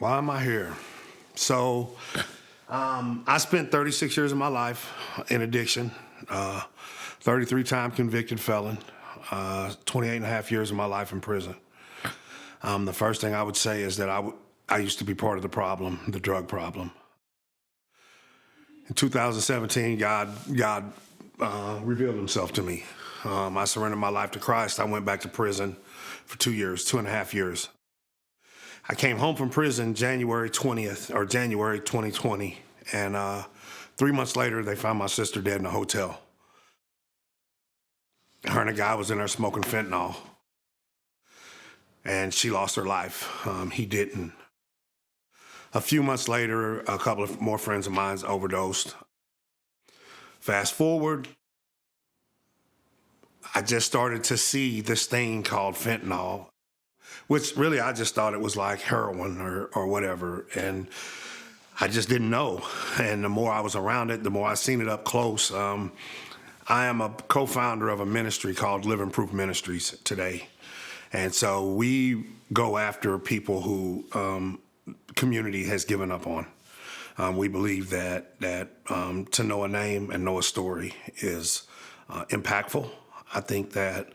Why am I here? So, I spent 36 years of my life in addiction, 33-time convicted felon, 28 and a half years of my life in prison. The first thing I would say is that I used to be part of the problem, the drug problem. In 2017, God revealed himself to me. I surrendered my life to Christ. I went back to prison for 2 years, 2.5 years. I came home from prison January 2020, and 3 months later, they found my sister dead in a hotel. Her and a guy was in there smoking fentanyl, and she lost her life. He didn't. A few months later, a couple of more friends of mine overdosed. Fast forward, I just started to see this thing called fentanyl, which really I just thought it was like heroin or whatever. And I just didn't know. And the more I was around it, the more I seen it up close. I am a co-founder of a ministry called Living Proof Ministries today. And so we go after people who community has given up on. We believe that to know a name and know a story is impactful. I think that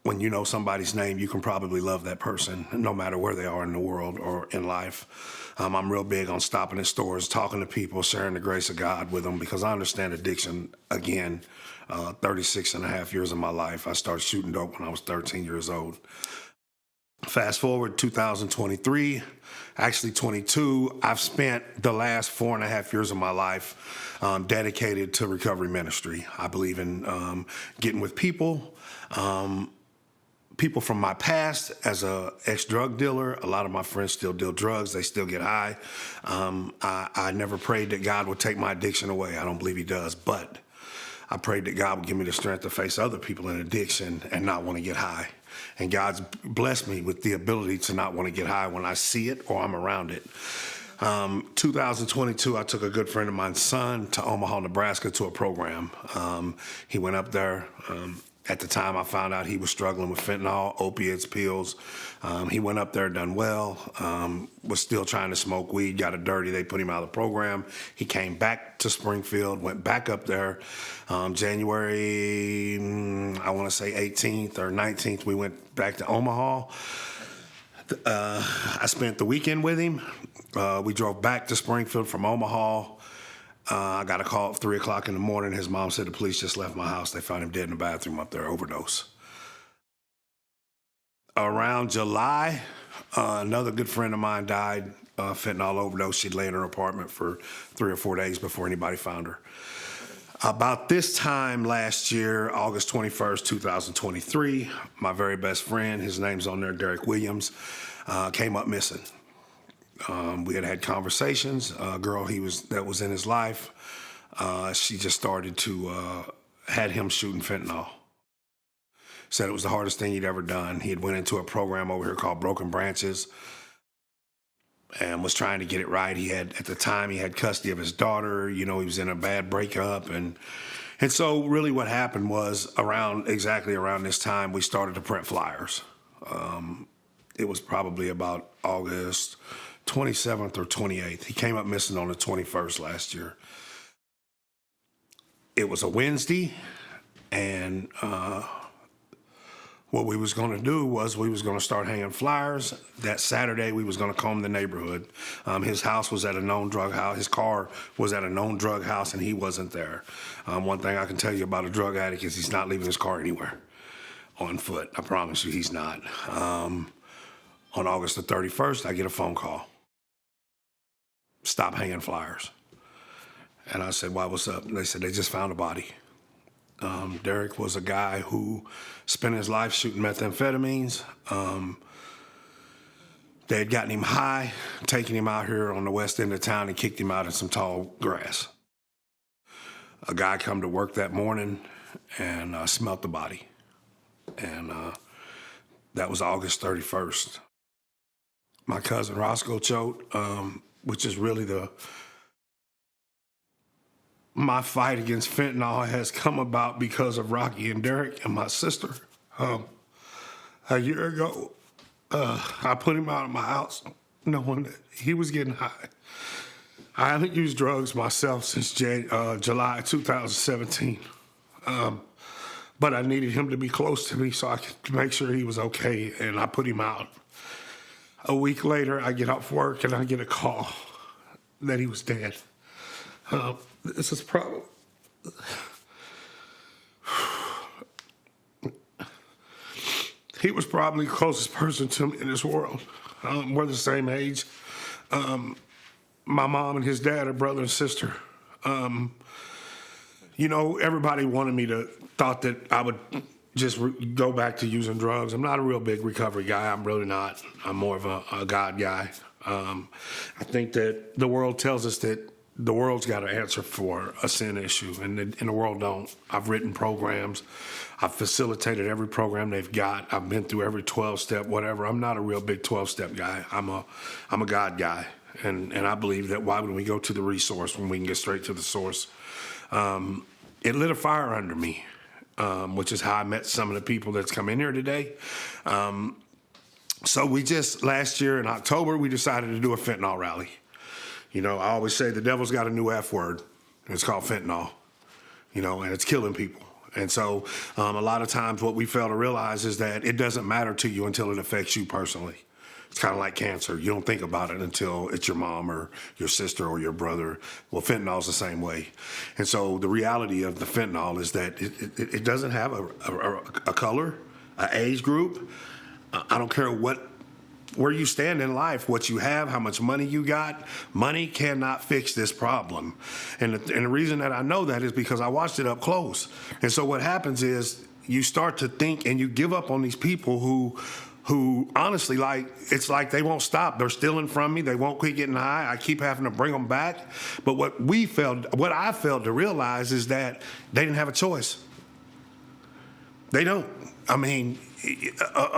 when you know somebody's name, you can probably love that person no matter where they are in the world or in life. I'm real big on stopping at stores, talking to people, sharing the grace of God with them because I understand addiction. Again, 36 and a half years of my life. I started shooting dope when I was 13 years old. Fast forward 2023, actually 22, I've spent the last 4.5 years of my life dedicated to recovery ministry. I believe in getting with people from my past as a ex-drug dealer. A lot of my friends still deal drugs. They still get high. I never prayed that God would take my addiction away. I don't believe he does, but I prayed that God would give me the strength to face other people in addiction and not want to get high. And God's blessed me with the ability to not want to get high when I see it or I'm around it. 2022, I took a good friend of mine's son to Omaha, Nebraska to a program. He went up there. At the time, I found out he was struggling with fentanyl, opiates, pills. He went up there, done well, was still trying to smoke weed, got it dirty. They put him out of the program. He came back to Springfield, went back up there. January, I want to say 18th or 19th, we went back to Omaha. I spent the weekend with him. We drove back to Springfield from Omaha. I got a call at 3 o'clock in the morning. His mom said the police just left my house. They found him dead in the bathroom up there, overdose. Around July, another good friend of mine died, fentanyl overdose. She'd lay in her apartment for 3 or 4 days before anybody found her. About this time last year, August 21st, 2023, my very best friend, his name's on there, Derek Williams, came up missing. We had conversations. A girl that was in his life, she just started to had him shooting fentanyl. Said it was the hardest thing he'd ever done. He had went into a program over here called Broken Branches and was trying to get it right. At the time, he had custody of his daughter. You know, he was in a bad breakup. And so really what happened was exactly around this time, we started to print flyers. It was probably about August 27th or 28th. He came up missing on the 21st last year. It was a Wednesday, and what we was going to do was we was going to start hanging flyers. That Saturday, we was going to comb the neighborhood. His house was at a known drug house. His car was at a known drug house, and he wasn't there. One thing I can tell you about a drug addict is he's not leaving his car anywhere on foot. I promise you he's not. On August the 31st, I get a phone call. Stop hanging flyers. And I said, why, what's up? And they said, they just found a body. Derek was a guy who spent his life shooting methamphetamines. They had gotten him high, taken him out here on the west end of town and kicked him out in some tall grass. A guy come to work that morning and smelt the body. And that was August 31st. My cousin Paul Choate, which is really my fight against fentanyl has come about because of Rocky and Derek and my sister. A year ago, I put him out of my house knowing that he was getting high. I haven't used drugs myself since July 2017. But I needed him to be close to me so I could make sure he was okay, and I put him out. A week later, I get off work and I get a call that he was dead. This is probably... He was probably the closest person to me in this world. We're the same age. My mom and his dad are brother and sister. Everybody thought that I would just go back to using drugs. I'm not a real big recovery guy. I'm really not. I'm more of a God guy. I think that the world tells us that the world's got an answer for a sin issue, and the world don't. I've written programs. I've facilitated every program they've got. I've been through every 12-step, whatever. I'm not a real big 12-step guy. I'm a God guy, and I believe that why would we go to the resource when we can get straight to the source? It lit a fire under me, which is how I met some of the people that's come in here today. So last year in October, we decided to do a fentanyl rally. I always say the devil's got a new F word, and it's called fentanyl, and it's killing people. And so a lot of times what we fail to realize is that it doesn't matter to you until it affects you personally. It's kind of like cancer. You don't think about it until it's your mom or your sister or your brother. Well, fentanyl's the same way. And so the reality of the fentanyl is that it doesn't have a color, an age group. I don't care where you stand in life, what you have, how much money you got. Money cannot fix this problem. And the reason that I know that is because I watched it up close. And so what happens is you start to think and you give up on these people who honestly, it's like they won't stop. They're stealing from me. They won't quit getting high. I keep having to bring them back. But what I failed to realize is that they didn't have a choice. They don't. I mean,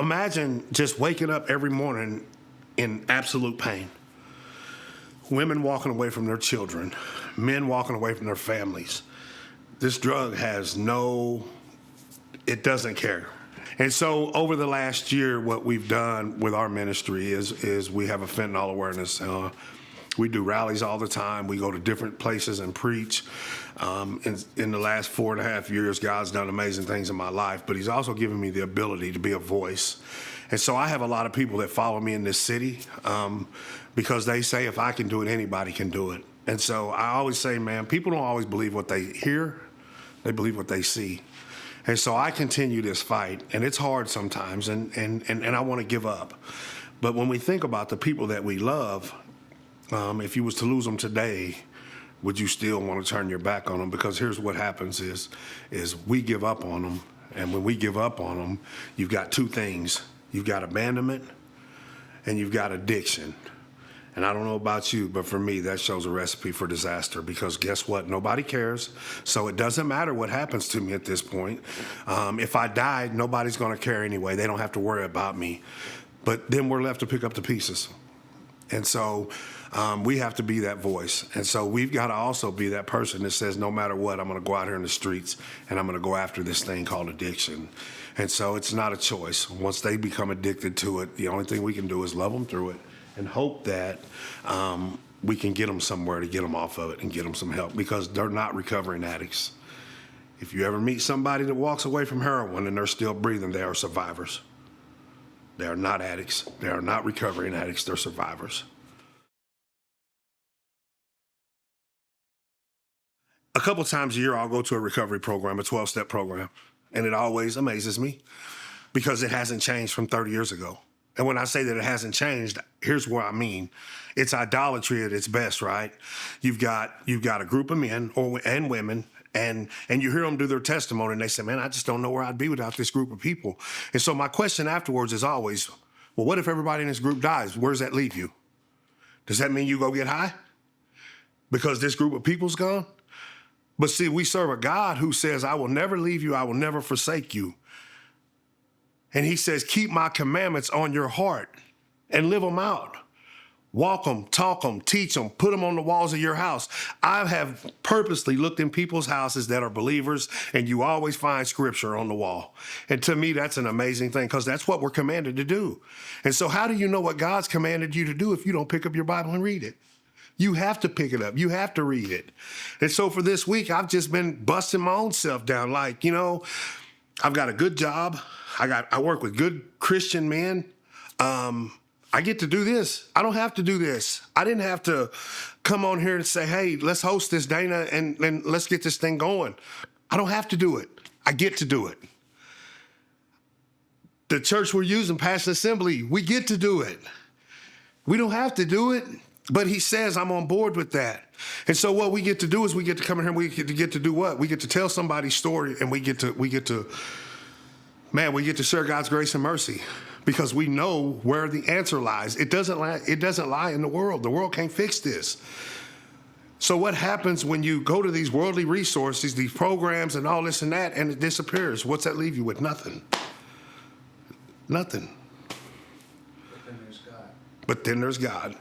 imagine just waking up every morning in absolute pain. Women walking away from their children, men walking away from their families. This drug it doesn't care. And so over the last year, what we've done with our ministry is we have a fentanyl awareness. We do rallies all the time. We go to different places and preach. In the last 4.5 years, God's done amazing things in my life, but he's also given me the ability to be a voice. And so I have a lot of people that follow me in this city because they say if I can do it, anybody can do it. And so I always say, man, people don't always believe what they hear. They believe what they see. And so I continue this fight, and it's hard sometimes, and I want to give up. But when we think about the people that we love, if you was to lose them today, would you still want to turn your back on them? Because here's what happens is we give up on them, and when we give up on them, you've got two things. You've got abandonment, and you've got addiction. And I don't know about you, but for me, that shows a recipe for disaster because guess what? Nobody cares. So it doesn't matter what happens to me at this point. If I died, nobody's going to care anyway. They don't have to worry about me. But then we're left to pick up the pieces. And so we have to be that voice. And so we've got to also be that person that says, no matter what, I'm going to go out here in the streets and I'm going to go after this thing called addiction. And so it's not a choice. Once they become addicted to it, the only thing we can do is love them through it and hope that we can get them somewhere to get them off of it and get them some help because they're not recovering addicts. If you ever meet somebody that walks away from heroin and they're still breathing, they are survivors. They are not addicts. They are not recovering addicts. They're survivors. A couple times a year, I'll go to a recovery program, a 12-step program, and it always amazes me because it hasn't changed from 30 years ago. And when I say that it hasn't changed, here's what I mean. It's idolatry at its best, right? You've got a group of men and women, and you hear them do their testimony, and they say, man, I just don't know where I'd be without this group of people. And so my question afterwards is always, well, what if everybody in this group dies? Where does that leave you? Does that mean you go get high? Because this group of people's gone? But see, we serve a God who says, I will never leave you, I will never forsake you. And he says, keep my commandments on your heart and live them out. Walk them, talk them, teach them, put them on the walls of your house. I have purposely looked in people's houses that are believers, and you always find scripture on the wall. And to me, that's an amazing thing, because that's what we're commanded to do. And so how do you know what God's commanded you to do if you don't pick up your Bible and read it? You have to pick it up. You have to read it. And so for this week, I've just been busting my own self down. Like, I've got a good job. I work with good Christian men. I get to do this. I don't have to do this. I didn't have to come on here and say, hey, let's host this, Dana, and let's get this thing going. I don't have to do it. I get to do it. The church we're using, Passion Assembly, we get to do it. We don't have to do it, but he says I'm on board with that. And so what we get to do is we get to come in here and we get to do what? We get to tell somebody's story, and we get to share God's grace and mercy. Because we know where the answer lies. It doesn't lie in the world. The world can't fix this. So what happens when you go to these worldly resources, these programs and all this and that, and it disappears? What's that leave you with? Nothing. Nothing. But then there's God.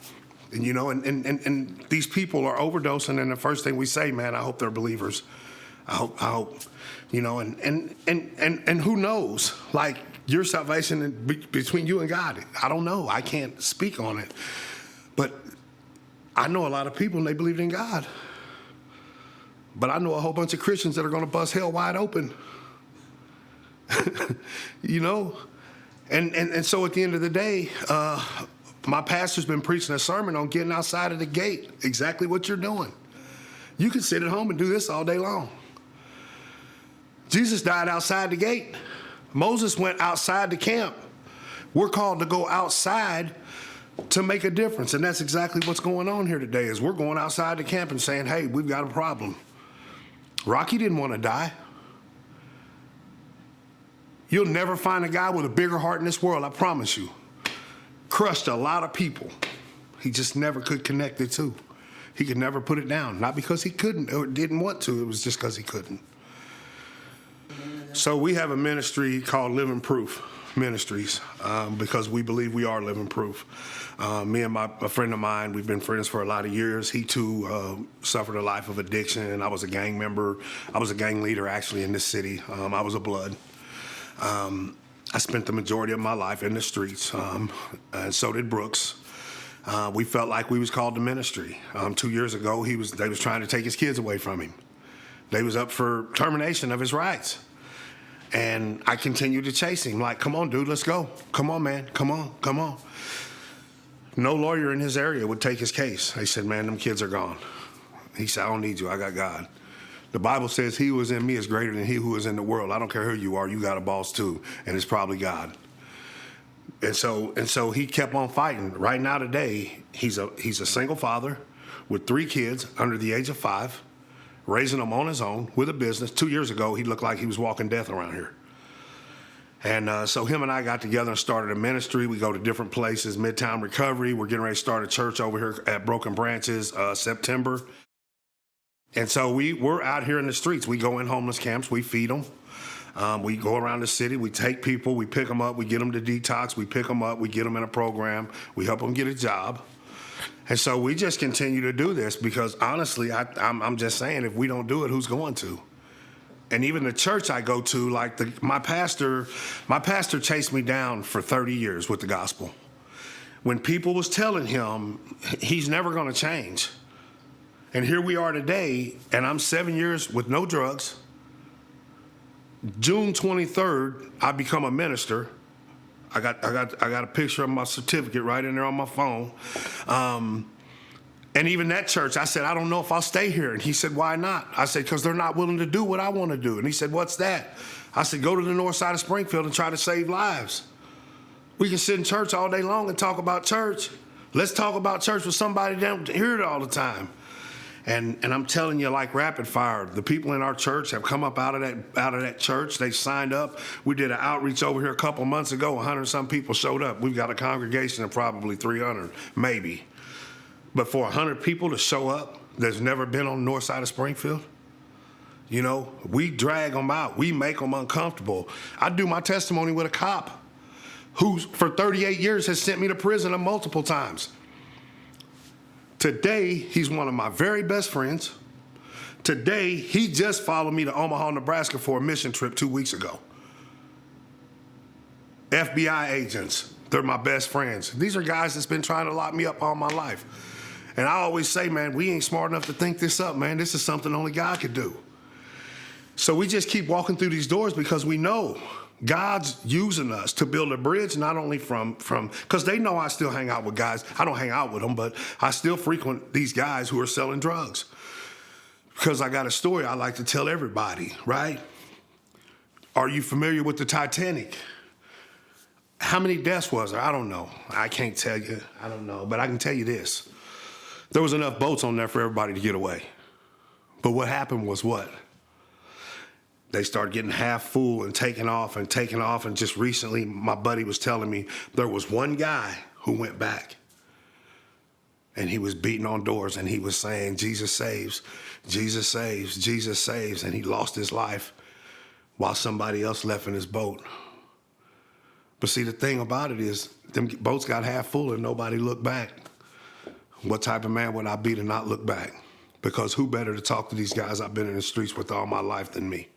And and these people are overdosing, and the first thing we say, man, I hope they're believers. I hope, and who knows? Like, your salvation between you and God, I don't know. I can't speak on it. But I know a lot of people, and they believe in God. But I know a whole bunch of Christians that are going to bust hell wide open. And so at the end of the day, my pastor's been preaching a sermon on getting outside of the gate, exactly what you're doing. You can sit at home and do this all day long. Jesus died outside the gate. Moses went outside the camp. We're called to go outside to make a difference. And that's exactly what's going on here today, is we're going outside the camp and saying, hey, we've got a problem. Rocky didn't want to die. You'll never find a guy with a bigger heart in this world, I promise you. Crushed a lot of people. He just never could connect the two. He could never put it down. Not because he couldn't or didn't want to. It was just because he couldn't. So we have a ministry called Living Proof Ministries, because we believe we are living proof. Me and a friend of mine, we've been friends for a lot of years. He too suffered a life of addiction. I was a gang member. I was a gang leader actually in this city. I was a blood. I spent the majority of my life in the streets, and so did Brooks. We felt like we was called to ministry. 2 years ago, they was trying to take his kids away from him. They was up for termination of his rights. And I continued to chase him, like, come on, dude, let's go. Come on, man, come on. No lawyer in his area would take his case. They said, man, them kids are gone. He said, I don't need you, I got God. The Bible says he who is in me is greater than he who is in the world. I don't care who you are, you got a boss too, and it's probably God. And so he kept on fighting. Right now today, he's a single father with 3 kids under the age of 5. Raising them on his own with a business. 2 years ago, he looked like he was walking death around here. And so him and I got together and started a ministry. We go to different places, Midtown Recovery. We're getting ready to start a church over here at Broken Branches, September. And so we're out here in the streets. We go in homeless camps. We feed them. We go around the city. We take people. We pick them up. We get them to detox. We pick them up. We get them in a program. We help them get a job. And so we just continue to do this because, honestly, I'm just saying, if we don't do it, who's going to? And even the church I go to, like my pastor chased me down for 30 years with the gospel. When people was telling him he's never going to change. And here we are today, and I'm 7 years with no drugs. June 23rd, I become a minister. I got a picture of my certificate right in there on my phone. And even that church, I said, I don't know if I'll stay here. And he said, why not? I said, because they're not willing to do what I want to do. And he said, what's that? I said, go to the north side of Springfield and try to save lives. We can sit in church all day long and talk about church. Let's talk about church with somebody that don't hear it all the time. And I'm telling you, like rapid fire, the people in our church have come up out of that church. They signed up. We did an outreach over here a couple months ago. 100 and some people showed up. We've got a congregation of probably 300, maybe. But for 100 people to show up that's never been on the north side of Springfield, we drag them out. We make them uncomfortable. I do my testimony with a cop who, for 38 years, has sent me to prison multiple times. Today, he's one of my very best friends. Today, he just followed me to Omaha, Nebraska for a mission trip 2 weeks ago. FBI agents, they're my best friends. These are guys that's been trying to lock me up all my life. And I always say, man, we ain't smart enough to think this up, man. This is something only God could do. So we just keep walking through these doors because we know God's using us to build a bridge, not only from because they know I still hang out with guys. I don't hang out with them, but I still frequent these guys who are selling drugs. Because I got a story I like to tell everybody, right? Are you familiar with the Titanic? How many deaths was there? I don't know. I can't tell you. I don't know. But I can tell you this. There was enough boats on there for everybody to get away. But what happened was what? They started getting half full and taking off. And just recently, my buddy was telling me there was one guy who went back. And he was beating on doors and he was saying, Jesus saves, Jesus saves, Jesus saves. And he lost his life while somebody else left in his boat. But see, the thing about it is, them boats got half full and nobody looked back. What type of man would I be to not look back? Because who better to talk to these guys I've been in the streets with all my life than me?